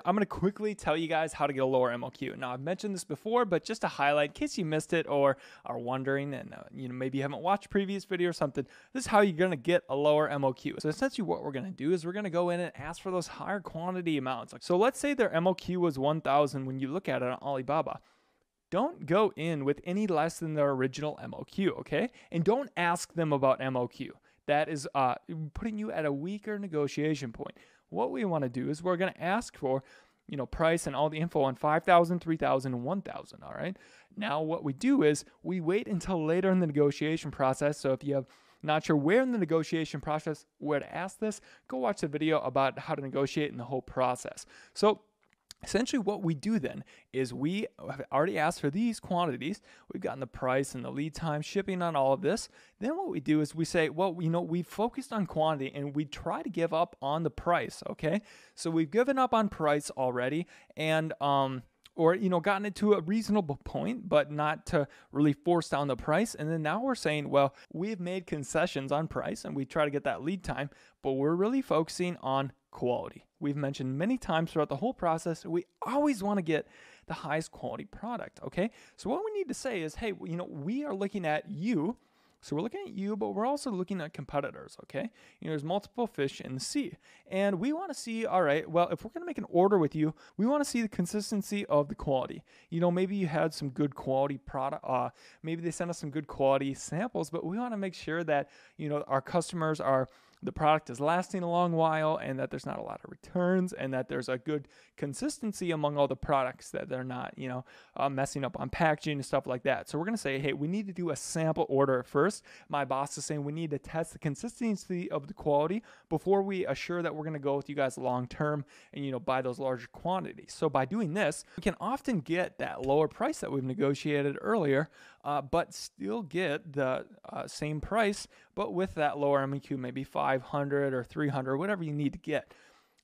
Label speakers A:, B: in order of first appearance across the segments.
A: I'm going to quickly tell you guys how to get a lower MOQ. Now, I've mentioned this before, but just to highlight, in case you missed it or are wondering, and maybe you haven't watched a previous video or something, this is how you're going to get a lower MOQ. So essentially what we're going to do is we're going to go in and ask for those higher quantity amounts. So let's say their MOQ was 1,000 when you look at it on Alibaba. Don't go in with any less than their original MOQ, okay? And don't ask them about MOQ. That is putting you at a weaker negotiation point. What we want to do is we're going to ask for, price and all the info on 5,000, 3,000, and 1,000, all right? Now, what we do is we wait until later in the negotiation process. So if you have not sure where in the negotiation process where to ask this, go watch the video about how to negotiate in the whole process. So essentially what we do then is we have already asked for these quantities. We've gotten the price and the lead time, shipping on all of this. Then what we do is we say, well, we've focused on quantity and we try to give up on the price, okay? So we've given up on price already and or gotten it to a reasonable point, but not to really force down the price. And then now we're saying, well, we've made concessions on price and we try to get that lead time, but we're really focusing on quality. We've mentioned many times throughout the whole process, we always want to get the highest quality product, okay? So what we need to say is, hey, we are looking at you. So we're looking at you, but we're also looking at competitors, okay? There's multiple fish in the sea. And we want to see, all right, well, if we're going to make an order with you, we want to see the consistency of the quality. Maybe you had some good quality product, maybe they sent us some good quality samples, but we want to make sure that, our customers the product is lasting a long while and that there's not a lot of returns and that there's a good consistency among all the products, that they're not, messing up on packaging and stuff like that. So we're going to say, hey, we need to do a sample order first. My boss is saying we need to test the consistency of the quality before we assure that we're going to go with you guys long term and, buy those larger quantities. So by doing this, we can often get that lower price that we've negotiated earlier, but still get the same price, but with that lower MOQ, maybe 500 or 300, whatever you need to get.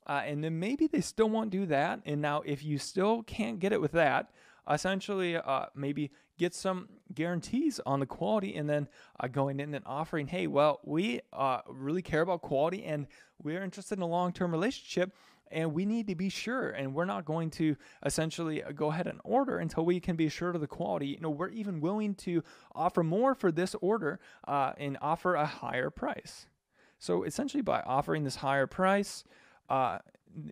A: And then maybe they still won't do that. And now if you still can't get it with that, essentially maybe get some guarantees on the quality and then going in and offering, hey, well, we really care about quality and we're interested in a long-term relationship. And we need to be sure, and we're not going to essentially go ahead and order until we can be assured of the quality. We're even willing to offer more for this order and offer a higher price. So essentially by offering this higher price,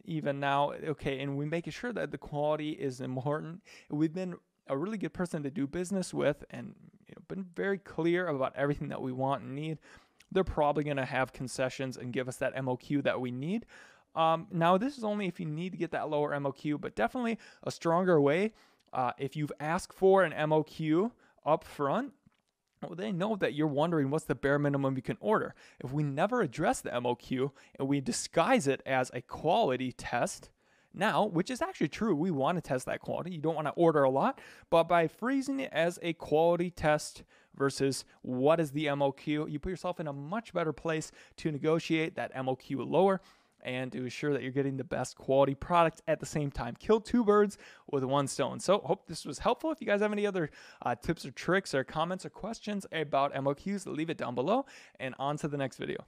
A: even now, okay, and we make sure that the quality is important. We've been a really good person to do business with and been very clear about everything that we want and need. They're probably going to have concessions and give us that MOQ that we need. Now, this is only if you need to get that lower MOQ, but definitely a stronger way. If you've asked for an MOQ up front, well, they know that you're wondering what's the bare minimum you can order. If we never address the MOQ and we disguise it as a quality test, now, which is actually true, we want to test that quality. You don't want to order a lot, but by phrasing it as a quality test versus what is the MOQ, you put yourself in a much better place to negotiate that MOQ lower and to ensure that you're getting the best quality product at the same time. Kill two birds with one stone. So hope this was helpful. If you guys have any other tips or tricks or comments or questions about MOQs, leave it down below and on to the next video.